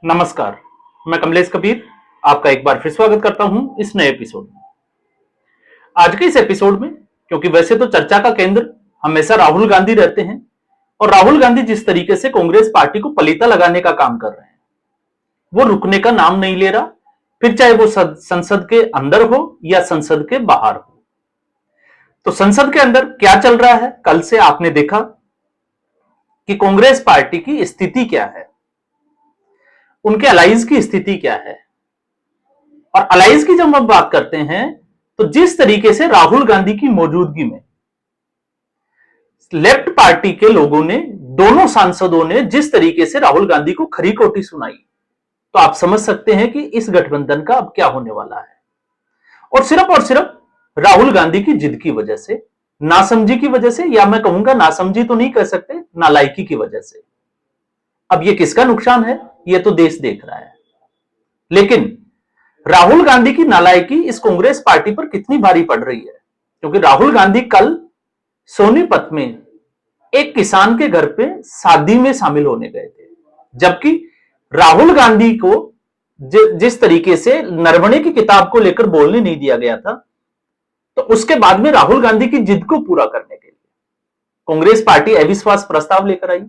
नमस्कार। मैं कमलेश कबीर आपका एक बार फिर स्वागत करता हूं इस नए एपिसोड में। आज के इस एपिसोड में, क्योंकि वैसे तो चर्चा का केंद्र हमेशा राहुल गांधी रहते हैं और राहुल गांधी जिस तरीके से कांग्रेस पार्टी को पलीता लगाने का काम कर रहे हैं, वो रुकने का नाम नहीं ले रहा, फिर चाहे वो संसद के अंदर हो या संसद के बाहर हो। तो संसद के अंदर क्या चल रहा है, कल से आपने देखा कि कांग्रेस पार्टी की स्थिति क्या है, उनके अलायंस की स्थिति क्या है। और अलायंस की जब हम बात करते हैं तो जिस तरीके से राहुल गांधी की मौजूदगी में लेफ्ट पार्टी के लोगों ने, दोनों सांसदों ने जिस तरीके से राहुल गांधी को खरी खोटी सुनाई, तो आप समझ सकते हैं कि इस गठबंधन का अब क्या होने वाला है। और सिर्फ राहुल गांधी की जिद की वजह से, नासमझी की वजह से, या मैं कहूंगा नासमझी तो नहीं कह सकते, नालायकी की वजह से। अब ये किसका नुकसान है, ये तो देश देख रहा है। लेकिन राहुल गांधी की नालायकी इस कांग्रेस पार्टी पर कितनी भारी पड़ रही है, क्योंकि राहुल गांधी कल सोनीपत में एक किसान के घर पे शादी में शामिल होने गए थे, जबकि राहुल गांधी को जिस तरीके से नरवणे की किताब को लेकर बोलने नहीं दिया गया था, तो उसके बाद में राहुल गांधी की जिद को पूरा करने के लिए कांग्रेस पार्टी अविश्वास प्रस्ताव लेकर आई।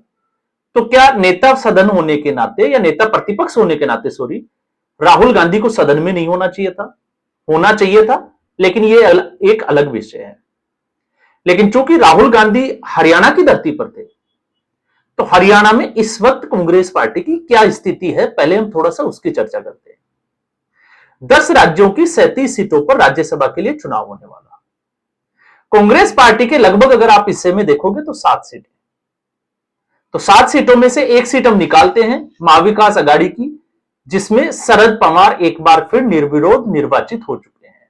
तो क्या नेता सदन होने के नाते, या नेता प्रतिपक्ष होने के नाते, सॉरी, राहुल गांधी को सदन में नहीं होना चाहिए था? होना चाहिए था, लेकिन ये एक अलग विषय है। लेकिन चूंकि राहुल गांधी हरियाणा की धरती पर थे, तो हरियाणा में इस वक्त कांग्रेस पार्टी की क्या स्थिति है, पहले हम थोड़ा सा उसकी चर्चा करते हैं। 10 राज्यों की 37 सीटों पर राज्यसभा के लिए चुनाव होने वाला। कांग्रेस पार्टी के लगभग, अगर आप हिस्से में देखोगे, तो 7 सीटें। तो 7 सीटों में से एक सीट हम निकालते हैं महाविकास आघाड़ी की, जिसमें शरद पवार एक बार फिर निर्विरोध निर्वाचित हो चुके हैं।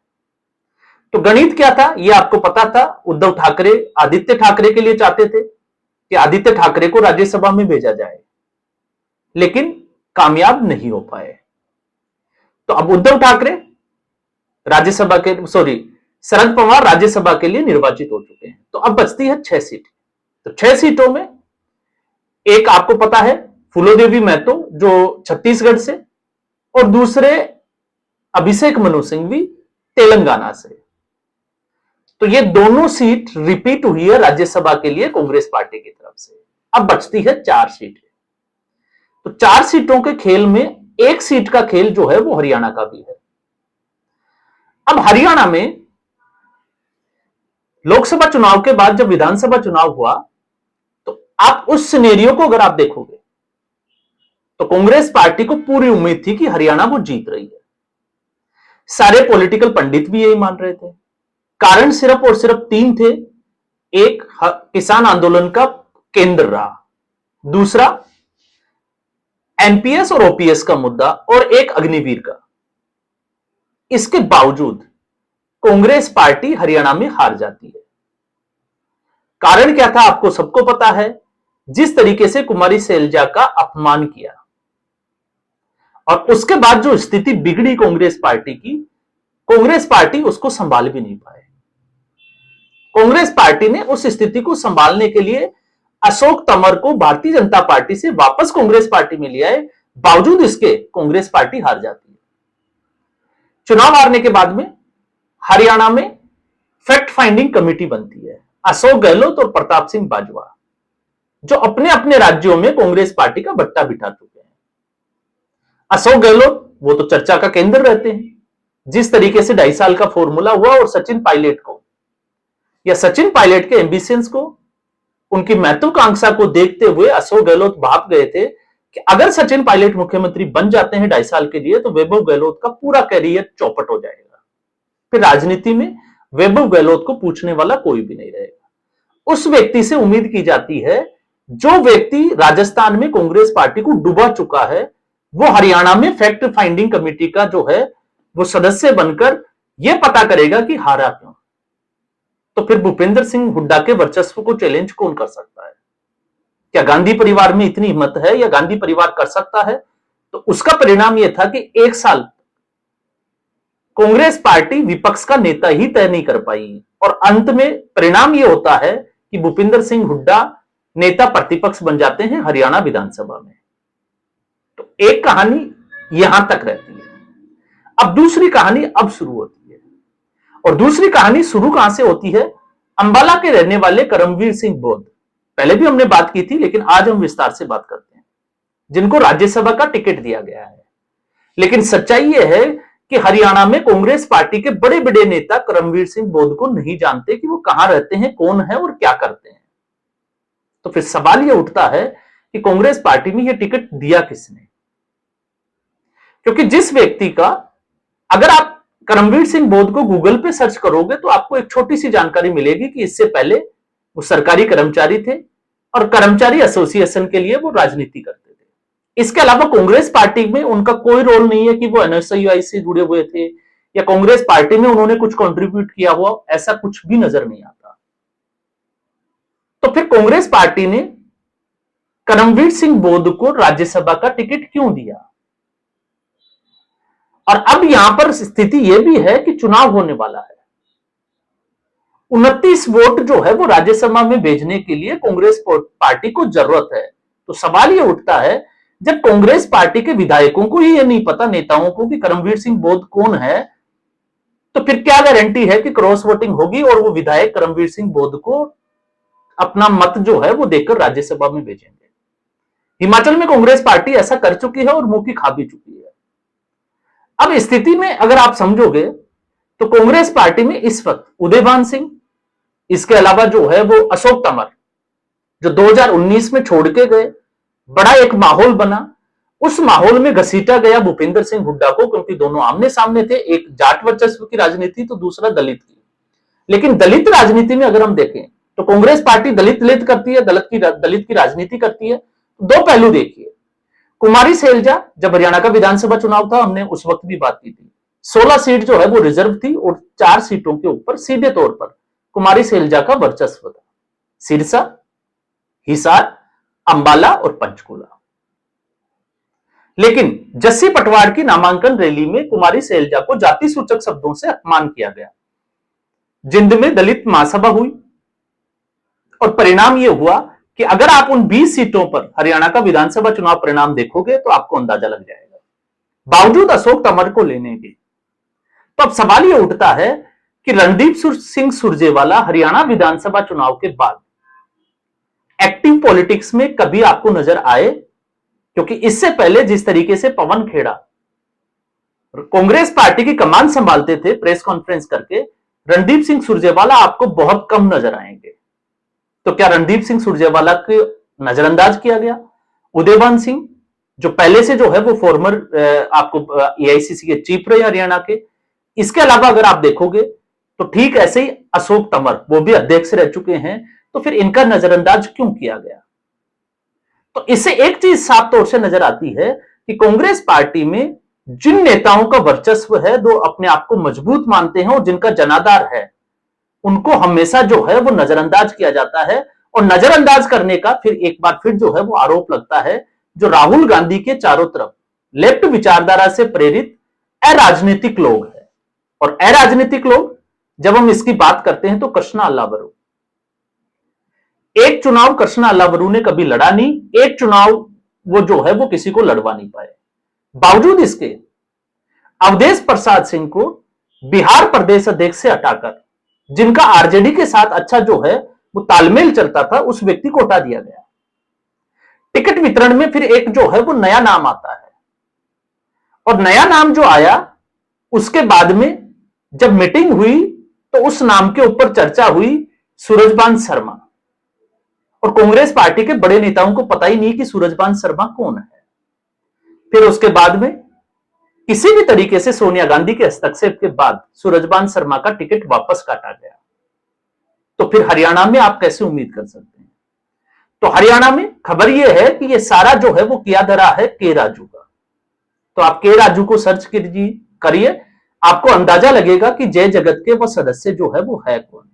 तो गणित क्या था, यह आपको पता था। उद्धव ठाकरे आदित्य ठाकरे के लिए चाहते थे कि आदित्य ठाकरे को राज्यसभा में भेजा जाए, लेकिन कामयाब नहीं हो पाए। तो अब उद्धव ठाकरे राज्यसभा के, सॉरी, शरद पवार राज्यसभा के लिए निर्वाचित हो चुके हैं। तो अब बचती है 6 सीट। तो 6 सीटों में एक आपको पता है फूलोदेवी महतो जो छत्तीसगढ़ से, और दूसरे अभिषेक मनु सिंघवी तेलंगाना से। तो ये दोनों सीट रिपीट हुई है राज्यसभा के लिए कांग्रेस पार्टी की तरफ से। अब बचती है 4 सीटें। तो 4 सीटों के खेल में एक सीट का खेल जो है वो हरियाणा का भी है। अब हरियाणा में लोकसभा चुनाव के बाद जब विधानसभा चुनाव हुआ, तो आप उस सिनेरियो को अगर आप देखोगे, तो कांग्रेस पार्टी को पूरी उम्मीद थी कि हरियाणा वो जीत रही है। सारे पॉलिटिकल पंडित भी यही मान रहे थे। कारण सिर्फ और सिर्फ 3 थे। एक, किसान आंदोलन का केंद्र रहा, दूसरा एनपीएस और ओपीएस का मुद्दा, और एक अग्निवीर का। इसके बावजूद कांग्रेस पार्टी हरियाणा में हार जाती है। कारण क्या था, आपको सबको पता है। जिस तरीके से कुमारी शैलजा का अपमान किया, और उसके बाद जो स्थिति बिगड़ी कांग्रेस पार्टी की, कांग्रेस पार्टी उसको संभाल भी नहीं पाए। कांग्रेस पार्टी ने उस स्थिति को संभालने के लिए अशोक तंवर को भारतीय जनता पार्टी से वापस कांग्रेस पार्टी में लिया है। बावजूद इसके कांग्रेस पार्टी हार जाती है। चुनाव हारने के बाद में हरियाणा में फैक्ट फाइंडिंग कमेटी बनती है, अशोक गहलोत और प्रताप सिंह बाजवा, जो अपने अपने राज्यों में कांग्रेस पार्टी का बट्टा बिठा चुके हैं। अशोक गहलोत वो तो चर्चा का केंद्र रहते हैं। जिस तरीके से 2.5 साल का फॉर्मूला हुआ, और सचिन पायलट को, या सचिन पायलट के एम्बिशंस को, उनकी महत्वाकांक्षा को देखते हुए अशोक गहलोत भाप गए थे कि अगर सचिन पायलट मुख्यमंत्री बन जाते हैं 2.5 साल के लिए, तो वैभव गहलोत का पूरा कैरियर चौपट हो जाएगा। फिर राजनीति में वैभव गहलोत को पूछने वाला कोई भी नहीं रहेगा। उस व्यक्ति से उम्मीद की जाती है, जो व्यक्ति राजस्थान में कांग्रेस पार्टी को डुबा चुका है, वो हरियाणा में फैक्ट फाइंडिंग कमेटी का जो है वो सदस्य बनकर यह पता करेगा कि हारा क्यों। तो फिर भूपेंद्र सिंह हुड्डा के वर्चस्व को चैलेंज कौन कर सकता है? क्या गांधी परिवार में इतनी हिम्मत है, या गांधी परिवार कर सकता है? तो उसका परिणाम यह था कि 1 साल कांग्रेस पार्टी विपक्ष का नेता ही तय नहीं कर पाई, और अंत में परिणाम यह होता है कि भूपेंद्र सिंह हुड्डा नेता प्रतिपक्ष बन जाते हैं हरियाणा विधानसभा में। तो एक कहानी यहां तक रहती है। अब दूसरी कहानी अब शुरू होती है, और दूसरी कहानी शुरू कहां से होती है? अंबाला के रहने वाले करमवीर सिंह बोध, पहले भी हमने बात की थी लेकिन आज हम विस्तार से बात करते हैं, जिनको राज्यसभा का टिकट दिया गया है। लेकिन सच्चाई यह है कि हरियाणा में कांग्रेस पार्टी के बड़े बड़े नेता करमवीर सिंह बोध को नहीं जानते कि वो कहां रहते हैं, कौन है और क्या करते हैं। तो फिर सवाल यह उठता है कि कांग्रेस पार्टी में यह टिकट दिया किसने? क्योंकि जिस व्यक्ति का, अगर आप करमवीर सिंह बोध को गूगल पे सर्च करोगे तो आपको एक छोटी सी जानकारी मिलेगी कि इससे पहले वो सरकारी कर्मचारी थे और कर्मचारी एसोसिएशन के लिए वो राजनीति करते थे। इसके अलावा कांग्रेस पार्टी में उनका कोई रोल नहीं है कि वो एनएसयूआई से जुड़े हुए थे या कांग्रेस पार्टी में उन्होंने कुछ कंट्रीब्यूट किया हुआ, ऐसा कुछ भी नजर नहीं आता। तो फिर कांग्रेस पार्टी ने करमवीर सिंह बोध को राज्यसभा का टिकट क्यों दिया? और अब यहां पर स्थिति यह भी है कि चुनाव होने वाला है। 29 वोट जो है वो राज्यसभा में भेजने के लिए कांग्रेस पार्टी को जरूरत है। तो सवाल यह उठता है, जब कांग्रेस पार्टी के विधायकों को ही यह नहीं पता, नेताओं को, कि करमवीर सिंह बोध कौन है, तो फिर क्या गारंटी है कि क्रॉस वोटिंग होगी और वो विधायक करमवीर सिंह बोध को अपना मत जो है वो देकर राज्यसभा में भेजेंगे? हिमाचल में कांग्रेस पार्टी ऐसा कर चुकी है और मुंह की खा भी चुकी है। अब स्थिति में अगर आप समझोगे तो कांग्रेस पार्टी में इस वक्त उदयभान सिंह, इसके अलावा जो है वो अशोक तंवर, जो 2019 में छोड़ के गए, बड़ा एक माहौल बना। उस माहौल में घसीटा गया भूपेंद्र सिंह हुड्डा को, क्योंकि दोनों आमने सामने थे, एक जाट वर्चस्व की राजनीति तो दूसरा दलित की। लेकिन दलित राजनीति में अगर हम देखें तो कांग्रेस पार्टी दलित करती है, दलित की राजनीति करती है। दो पहलू देखिए, कुमारी सैलजा, जब हरियाणा का विधानसभा चुनाव था, हमने उस वक्त भी बात की थी, 16 सीट जो है वो रिजर्व थी और 4 सीटों के ऊपर सीधे तौर पर कुमारी सैलजा का वर्चस्व था, सिरसा, हिसार, अंबाला और पंचकुला। लेकिन जस्सी पटवार की नामांकन रैली में कुमारी सैलजा को जाति सूचक शब्दों से अपमान किया गया। जिंद में दलित महासभा हुई और परिणाम यह हुआ कि अगर आप उन 20 सीटों पर हरियाणा का विधानसभा चुनाव परिणाम देखोगे तो आपको अंदाजा लग जाएगा, बावजूद अशोक तंवर को लेने के। तो अब सवाल यह उठता है कि रणदीप सिंह सुरजेवाला हरियाणा विधानसभा चुनाव के बाद एक्टिव पॉलिटिक्स में कभी आपको नजर आए? क्योंकि इससे पहले जिस तरीके से पवन खेड़ा कांग्रेस पार्टी की कमान संभालते थे प्रेस कॉन्फ्रेंस करके, रणदीप सिंह सुरजेवाला आपको बहुत कम नजर आएंगे। तो क्या रणदीप सिंह सुरजेवाला को नजरअंदाज किया गया? उदयभान सिंह, जो पहले से जो है वो फॉर्मर आपको एआईसीसी के चीफ रहे हरियाणा के। इसके अलावा अगर आप देखोगे तो ठीक ऐसे ही अशोक तंवर, वो भी अध्यक्ष रह चुके हैं। तो फिर इनका नजरअंदाज क्यों किया गया? तो इससे एक चीज साफ तौर से नजर आती है कि कांग्रेस पार्टी में जिन नेताओं का वर्चस्व है, जो अपने आप को मजबूत मानते हैं और जिनका जनाधार है, उनको हमेशा जो है वो नजरअंदाज किया जाता है। और नजरअंदाज करने का फिर एक बार फिर जो है वो आरोप लगता है, जो राहुल गांधी के चारों तरफ लेफ्ट विचारधारा से प्रेरित अराजनीतिक लोग हैं। और अराजनीतिक लोग जब हम इसकी बात करते हैं तो कृष्णा अल्लावरू, एक चुनाव कृष्णा अल्लावरू ने कभी लड़ा नहीं, एक चुनाव वो जो है वो किसी को लड़वा नहीं पाए। बावजूद इसके अवधेश प्रसाद सिंह को बिहार प्रदेश अध्यक्ष से हटाकर, जिनका आरजेडी के साथ अच्छा जो है वो तालमेल चलता था, उस व्यक्ति को हटा दिया गया। टिकट वितरण में फिर एक जो है वो नया नाम आता है, और नया नाम जो आया उसके बाद में जब मीटिंग हुई तो उस नाम के ऊपर चर्चा हुई, सूरजभान शर्मा। और कांग्रेस पार्टी के बड़े नेताओं को पता ही नहीं कि सूरजभान शर्मा कौन है। फिर उसके बाद में किसी भी तरीके से सोनिया गांधी के हस्तक्षेप के बाद सूरजभान शर्मा का टिकट वापस काटा गया। तो फिर हरियाणा में आप कैसे उम्मीद कर सकते हैं? तो हरियाणा में खबर यह है कि यह सारा जो है वो किया धरा है के राजू का। तो आप के राजू को सर्च करिए, आपको अंदाजा लगेगा कि जय जगत के वह सदस्य जो है वो है कौन।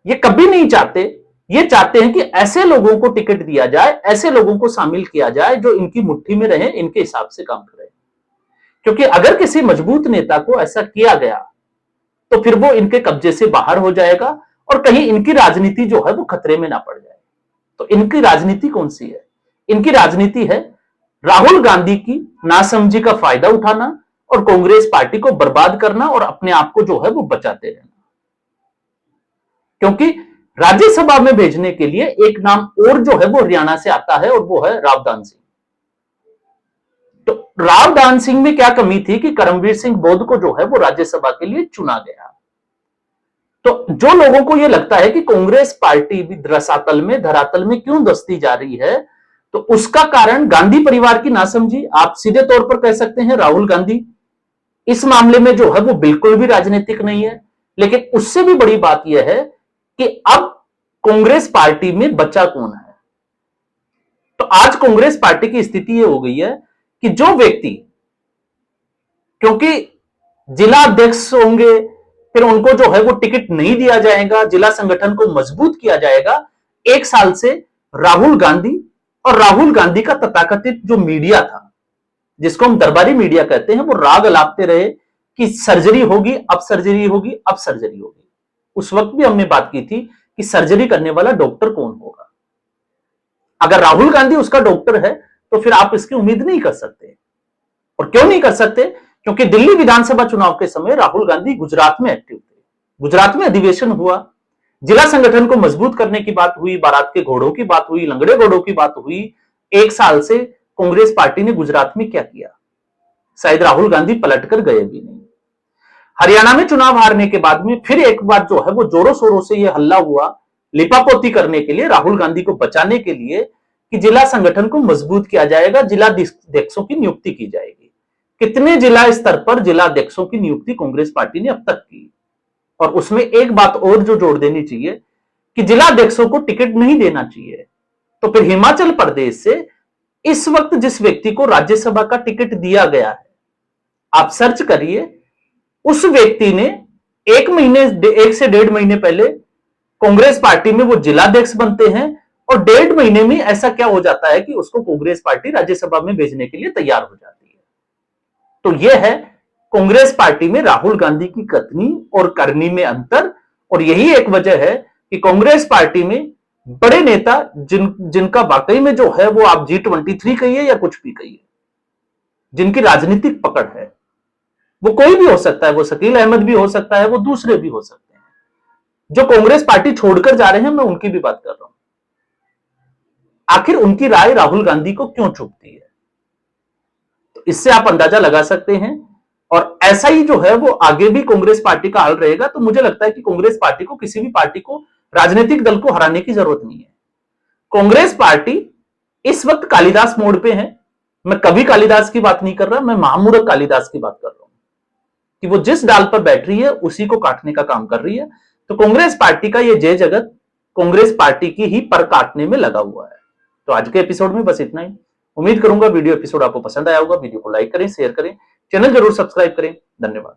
ये कभी नहीं चाहते, ये चाहते हैं कि ऐसे लोगों को टिकट दिया जाए, ऐसे लोगों को शामिल किया जाए जो इनकी मुट्ठी में रहे, इनके हिसाब से काम करें। क्योंकि अगर किसी मजबूत नेता को ऐसा किया गया तो फिर वो इनके कब्जे से बाहर हो जाएगा और कहीं इनकी राजनीति जो है वो खतरे में ना पड़ जाए। तो इनकी राजनीति कौन सी है? इनकी राजनीति है राहुल गांधी की नासमझी का फायदा उठाना और कांग्रेस पार्टी को बर्बाद करना और अपने आप को जो है वो बचाते रहना। क्योंकि राज्यसभा में भेजने के लिए एक नाम और जो है वो हरियाणा से आता है और वो है रावदान सिंह। तो रावदान सिंह में क्या कमी थी कि करमवीर सिंह बोध को जो है वो राज्यसभा के लिए चुना गया। तो जो लोगों को यह लगता है कि कांग्रेस पार्टी भी धरातल में क्यों दसती जा रही है, तो उसका कारण गांधी परिवार की नासमझी। आप सीधे तौर पर कह सकते हैं राहुल गांधी इस मामले में जो है वो बिल्कुल भी राजनीतिक नहीं है। लेकिन उससे भी बड़ी बात यह है कि अब कांग्रेस पार्टी में बचा कौन है। तो आज कांग्रेस पार्टी की स्थिति यह हो गई है कि जो व्यक्ति, क्योंकि जिला अध्यक्ष होंगे, फिर उनको जो है वो टिकट नहीं दिया जाएगा, जिला संगठन को मजबूत किया जाएगा। एक साल से राहुल गांधी और राहुल गांधी का तथाकथित जो मीडिया था, जिसको हम दरबारी मीडिया कहते हैं, वो राग अलापते रहे कि सर्जरी होगी, अब सर्जरी होगी, अब सर्जरी होगी। उस वक्त भी हमने बात की थी कि सर्जरी करने वाला डॉक्टर कौन होगा। अगर राहुल गांधी उसका डॉक्टर है तो फिर आप इसकी उम्मीद नहीं कर सकते। और क्यों नहीं कर सकते? क्योंकि दिल्ली विधानसभा चुनाव के समय राहुल गांधी गुजरात में एक्टिव थे। गुजरात में अधिवेशन हुआ, जिला संगठन को मजबूत करने की बात हुई, बारात के घोड़ों की बात हुई, लंगड़े घोड़ों की बात हुई। एक साल से कांग्रेस पार्टी ने गुजरात में क्या किया? शायद राहुल गांधी पलटकर गए भी नहीं। हरियाणा में चुनाव हारने के बाद में फिर एक बार जो है वो जोरों शोरों से यह हल्ला हुआ, लिपापोती करने के लिए, राहुल गांधी को बचाने के लिए, कि जिला संगठन को मजबूत किया जाएगा, जिला अध्यक्षों की नियुक्ति की जाएगी। कितने जिला स्तर पर जिला अध्यक्षों की नियुक्ति कांग्रेस पार्टी ने अब तक की? और उसमें एक बात और जो जोड़ देनी चाहिए कि जिला अध्यक्षों को टिकट नहीं देना चाहिए। तो फिर हिमाचल प्रदेश से इस वक्त जिस व्यक्ति को राज्यसभा का टिकट दिया गया है, आप सर्च करिए, उस व्यक्ति ने 1 से 1.5 महीने पहले कांग्रेस पार्टी में वो जिलाध्यक्ष बनते हैं और 1.5 महीने में ऐसा क्या हो जाता है कि उसको कांग्रेस पार्टी राज्यसभा में भेजने के लिए तैयार हो जाती है। तो यह है कांग्रेस पार्टी में राहुल गांधी की कथनी और करनी में अंतर। और यही एक वजह है कि कांग्रेस पार्टी में बड़े नेता जिनका वाकई में जो है वो आप G23 कहिए या कुछ भी कहिए, जिनकी राजनीतिक पकड़ है, वो कोई भी हो सकता है, वो शकील अहमद भी हो सकता है, वो दूसरे भी हो सकते हैं, जो कांग्रेस पार्टी छोड़कर जा रहे हैं, मैं उनकी भी बात कर रहा हूं। आखिर उनकी राय राहुल गांधी को क्यों चुभती है? तो इससे आप अंदाजा लगा सकते हैं। और ऐसा ही जो है वो आगे भी कांग्रेस पार्टी का हाल रहेगा। तो मुझे लगता है कि कांग्रेस पार्टी को, किसी भी पार्टी को, राजनीतिक दल को हराने की जरूरत नहीं है। कांग्रेस पार्टी इस वक्त कालिदास मोड़ पे है। मैं कवि कालिदास की बात नहीं कर रहा, मैं महामूर्ख कालिदास की बात कर रहा हूं कि वो जिस डाल पर बैठ रही है उसी को काटने का काम कर रही है। तो कांग्रेस पार्टी का ये जय जगत कांग्रेस पार्टी की ही पर काटने में लगा हुआ है। तो आज के एपिसोड में बस इतना ही। उम्मीद करूंगा वीडियो एपिसोड आपको पसंद आया होगा। वीडियो को लाइक करें, शेयर करें, चैनल जरूर सब्सक्राइब करें। धन्यवाद।